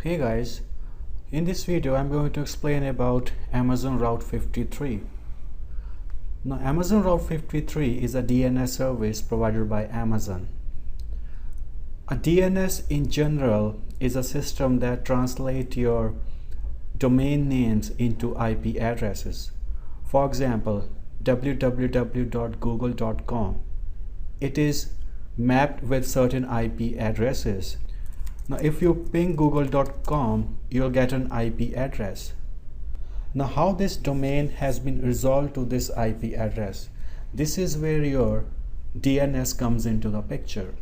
Hey guys, in this video I'm going to explain about Amazon Route 53. Now Amazon Route 53 is a DNS service provided by Amazon. A DNS in general is a system that translates your domain names into IP addresses. For example, www.google.com. It is mapped with certain IP addresses. Now if you ping google.com, you'll get an IP address. Now how this domain has been resolved to this IP address? This is where your DNS comes into the picture.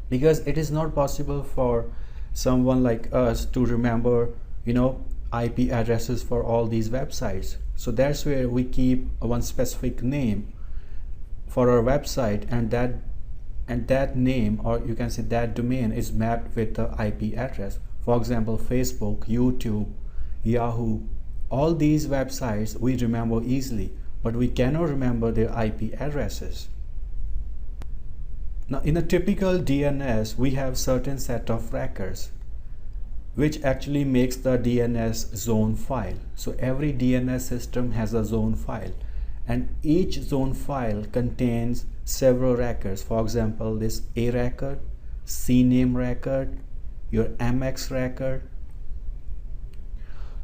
Because it is not possible for someone like us to remember, IP addresses for all these websites. So that's where we keep one specific name for our website, and that name, or you can say that domain, is mapped with the IP address. For example, Facebook, YouTube, Yahoo, all these websites we remember easily, but we cannot remember their IP addresses. Now in a typical DNS, we have certain set of records which actually makes the DNS zone file. So every DNS system has a zone file, and each zone file contains several records. For example, this A record, CNAME record, your MX record.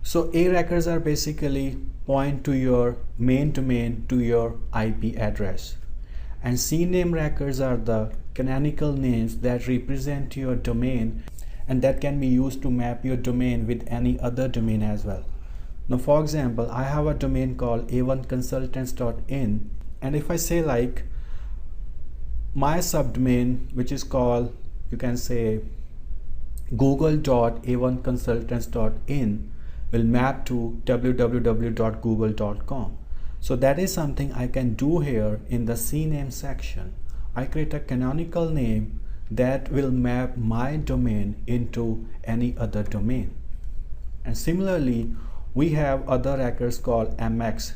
So A records are basically point to your main domain, to your IP address, and CNAME records are the canonical names that represent your domain and that can be used to map your domain with any other domain as well. Now for example, I have a domain called a1consultants.in, and if I say like my subdomain, which is called, you can say, google.a1consultants.in, will map to www.google.com. So that is something I can do here in the CNAME section. I create a canonical name that will map my domain into any other domain. And similarly, we have other records called MX.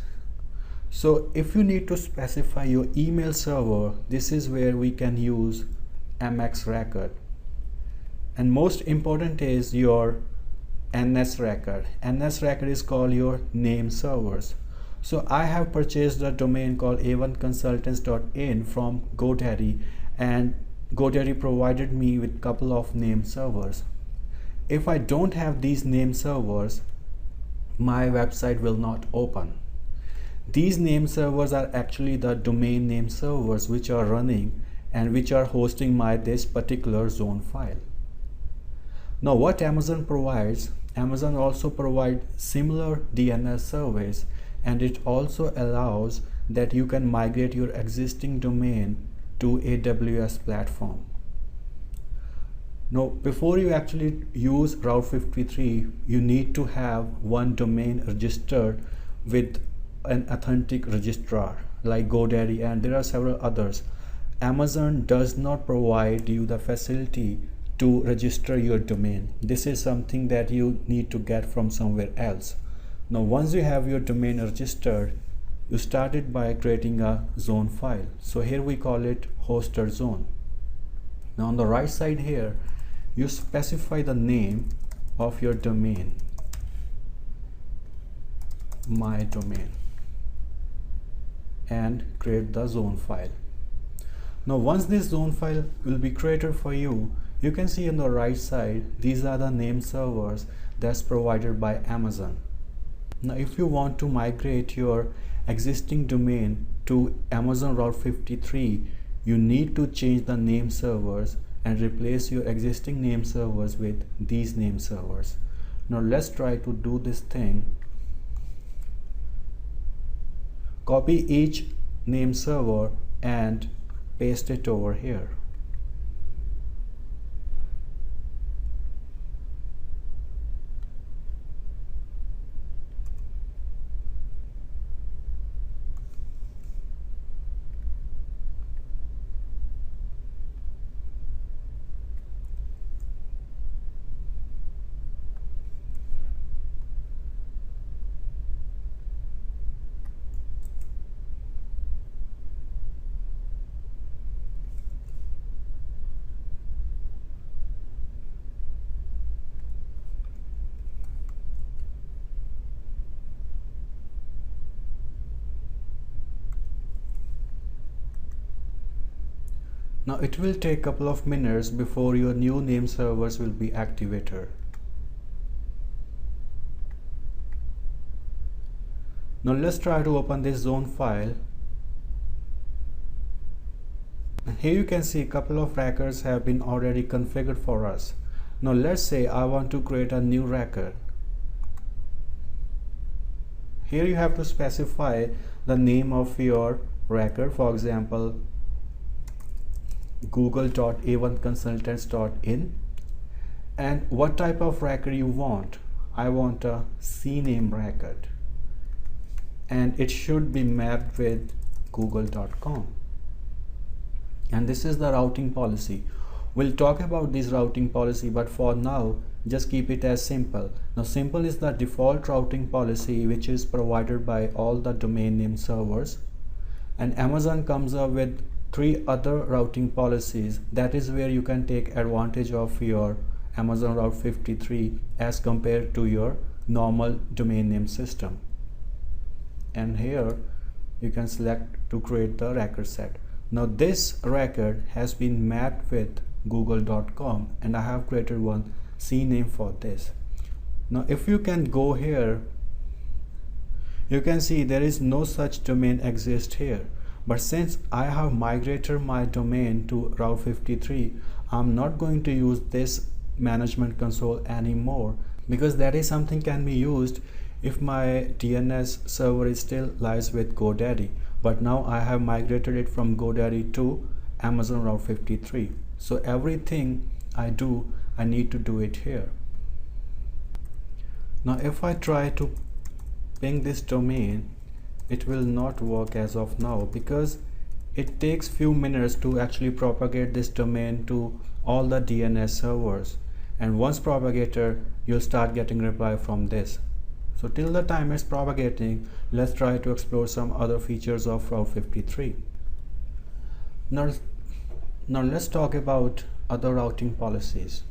So if you need to specify your email server, this is where we can use MX record. And most important is your NS record. NS record is called your name servers. So I have purchased a domain called a1consultants.in from GoDaddy, and GoDaddy provided me with a couple of name servers. If I don't have these name servers, my website will not open. These name servers are actually the domain name servers which are running and which are hosting this particular zone file. Now what Amazon provides, Amazon also provides similar DNS service, and it also allows that you can migrate your existing domain to AWS platform. Now before you actually use Route 53, you need to have one domain registered with an authentic registrar like GoDaddy, and there are several others. Amazon does not provide you the facility to register your domain. This is something that you need to get from somewhere else. Now once you have your domain registered, you started by creating a zone file. So here we call it hoster zone. Now on the right side here, you specify the name of your domain, my domain, and create the zone file. Now once this zone file will be created for you, you can see on the right side, these are the name servers that's provided by Amazon. Now if you want to migrate your existing domain to Amazon Route 53, you need to change the name servers and replace your existing name servers with these name servers. Now let's try to do this thing. Copy each name server and paste it over here. Now it will take a couple of minutes before your new name servers will be activated. Now let's try to open this zone file. Here you can see a couple of records have been already configured for us. Now let's say I want to create a new record. Here you have to specify the name of your record, for example google.a1consultants.in, and what type of record you want. I want a CNAME record and it should be mapped with google.com, and this is the routing policy. We'll talk about this routing policy, but for now just keep it as simple. Now simple is the default routing policy which is provided by all the domain name servers, and Amazon comes up with 3 other routing policies. That is where you can take advantage of your Amazon Route 53 as compared to your normal domain name system. And here you can select to create the record set. Now this record has been mapped with google.com and I have created one CNAME for this. Now if you can go here, you can see there is no such domain exist here. But since I have migrated my domain to Route 53, I'm not going to use this management console anymore, because that is something can be used if my DNS server is still lies with GoDaddy. But now I have migrated it from GoDaddy to Amazon Route 53. So everything I do, I need to do it here. Now if I try to ping this domain, it will not work as of now, because it takes few minutes to actually propagate this domain to all the DNS servers, and once propagated you'll start getting reply from this. So till the time it's propagating, let's try to explore some other features of Route 53. Now let's talk about other routing policies.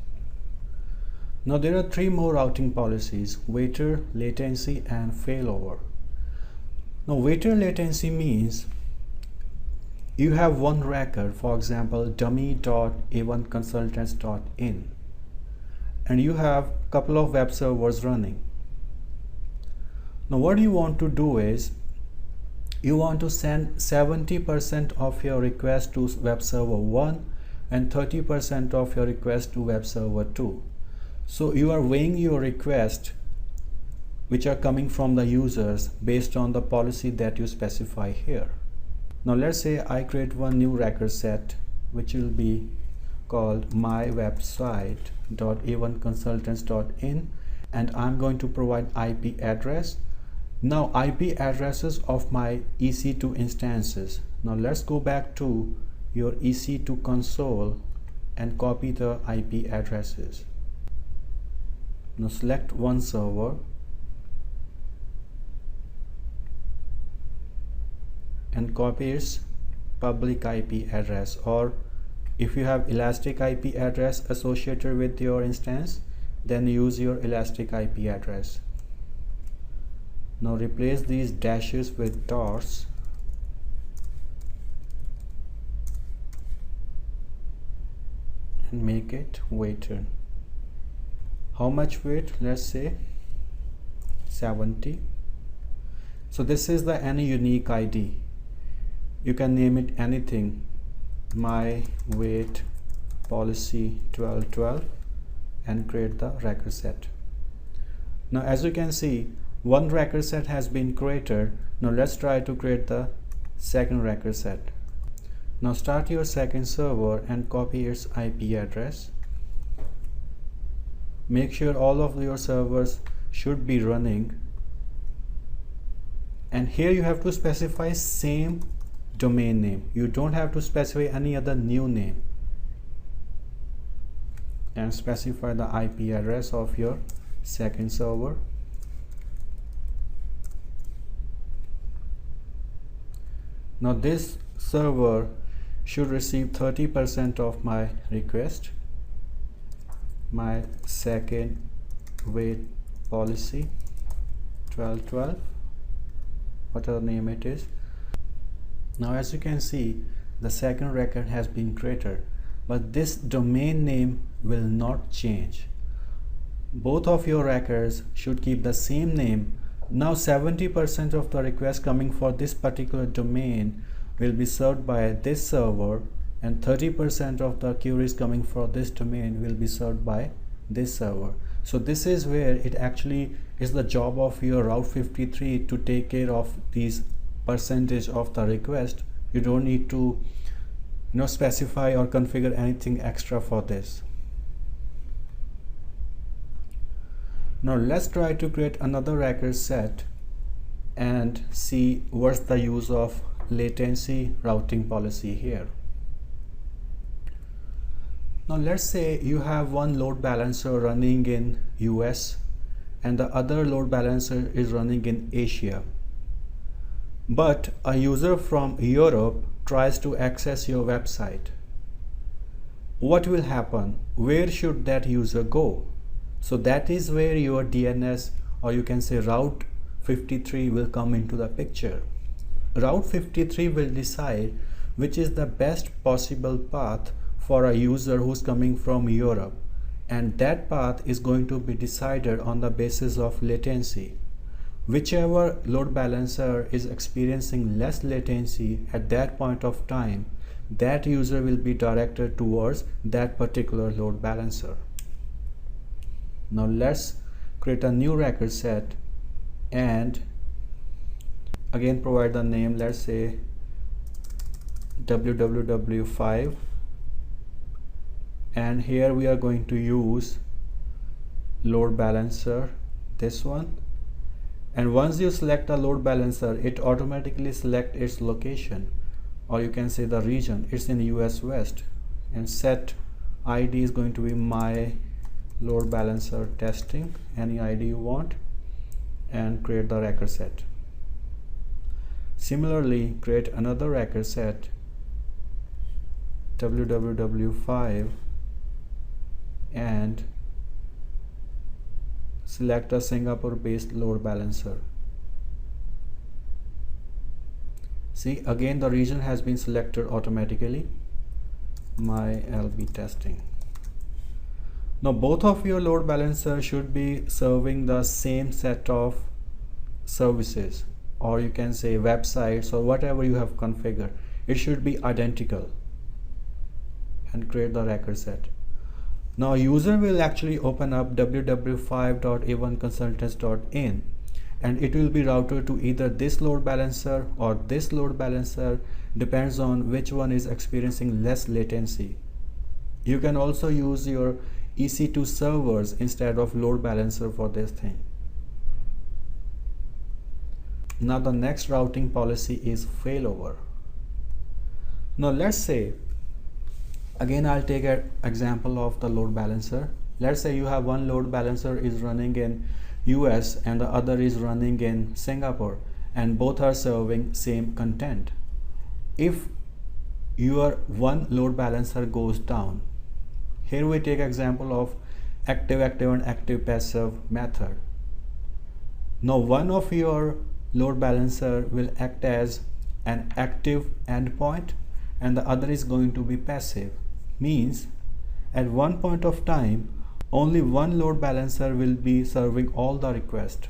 Now there are 3 more routing policies: waiter, latency, and failover. Now waiter latency means you have one record, for example dummy.a1consultants.in, and you have a couple of web servers running. Now what you want to do is you want to send 70% of your request to web server 1 and 30% of your request to web server 2. So you are weighing your request which are coming from the users based on the policy that you specify here. Now let's say I create one new record set which will be called mywebsite.a1consultants.in, and I'm going to provide IP address. Now IP addresses of my EC2 instances. Now let's go back to your EC2 console and copy the IP addresses. Now select one server and copy its public IP address, or if you have elastic IP address associated with your instance, then use your elastic IP address. Now replace these dashes with dots and make it waiter. How much weight? Let's say 70. So this is the any unique ID. You can name it anything, my weight policy 1212, and create the record set. Now as you can see, one record set has been created. Now let's try to create the second record set. Now start your second server and copy its IP address. Make sure all of your servers should be running, and here you have to specify same domain name. You don't have to specify any other new name, and specify the IP address of your second server. Now this server should receive 30% of my request. My second weight policy 1212, whatever name it is. Now as you can see, the second record has been created, but this domain name will not change. Both of your records should keep the same name. Now 70% of the requests coming for this particular domain will be served by this server, and 30% of the queries coming for this domain will be served by this server. So this is where it actually is the job of your Route 53 to take care of these percentage of the request. You don't need to specify or configure anything extra for this. Now let's try to create another record set and see what's the use of latency routing policy here. Now let's say you have one load balancer running in US and the other load balancer is running in Asia. But a user from Europe tries to access your website. What will happen? Where should that user go? So that is where your DNS, or you can say Route 53, will come into the picture. Route 53 will decide which is the best possible path for a user who's coming from Europe, and that path is going to be decided on the basis of latency. Whichever load balancer is experiencing less latency at that point of time, that user will be directed towards that particular load balancer. Now let's create a new record set and again provide the name, let's say www5, and here we are going to use load balancer, this one. And once you select a load balancer, it automatically select its location, or you can say the region. It's in US West, and set ID is going to be my load balancer testing, any ID you want, and create the record set. Similarly, create another record set www5 and select a Singapore based load balancer. See, again the region has been selected automatically, my LB testing. Now both of your load balancers should be serving the same set of services, or you can say websites, or whatever you have configured. It should be identical, and create the record set. Now user will actually open up www5.a1consultants.in, and it will be routed to either this load balancer or this load balancer, depends on which one is experiencing less latency. You can also use your EC2 servers instead of load balancer for this thing. Now the next routing policy is failover. Now let's say, again I'll take an example of the load balancer. Let's say you have one load balancer is running in US and the other is running in Singapore, and both are serving same content. If your one load balancer goes down, here we take example of active and active passive method. Now one of your load balancer will act as an active endpoint and the other is going to be passive. Means at one point of time only one load balancer will be serving all the requests,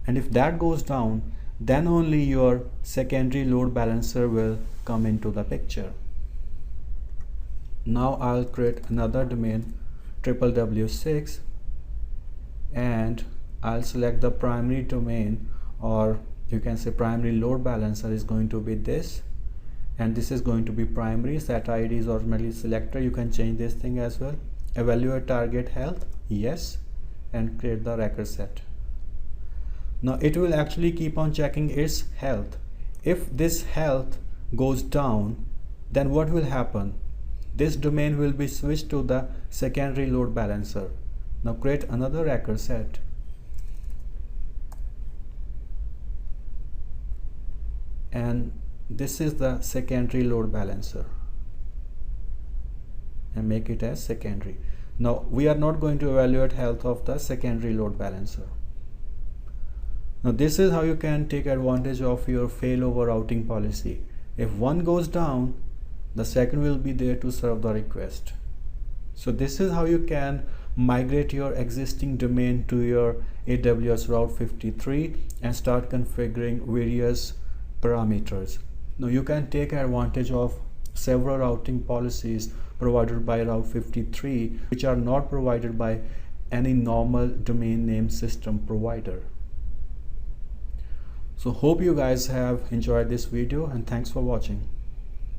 and if that goes down, then only your secondary load balancer will come into the picture. Now I'll create another domain www6 and I'll select the primary domain, or you can say primary load balancer is going to be this, and this is going to be primary. Set ID is automatically selected. You can change this thing as well. Evaluate target health, yes, and create the record set. Now it will actually keep on checking its health. If this health goes down, then what will happen? This domain will be switched to the secondary load balancer. Now create another record set and this is the secondary load balancer, and make it as secondary. Now we are not going to evaluate health of the secondary load balancer. Now this is how you can take advantage of your failover routing policy. If one goes down, the second will be there to serve the request. So this is how you can migrate your existing domain to your AWS Route 53 and start configuring various parameters. Now you can take advantage of several routing policies provided by Route 53 which are not provided by any normal domain name system provider. So hope you guys have enjoyed this video, and thanks for watching.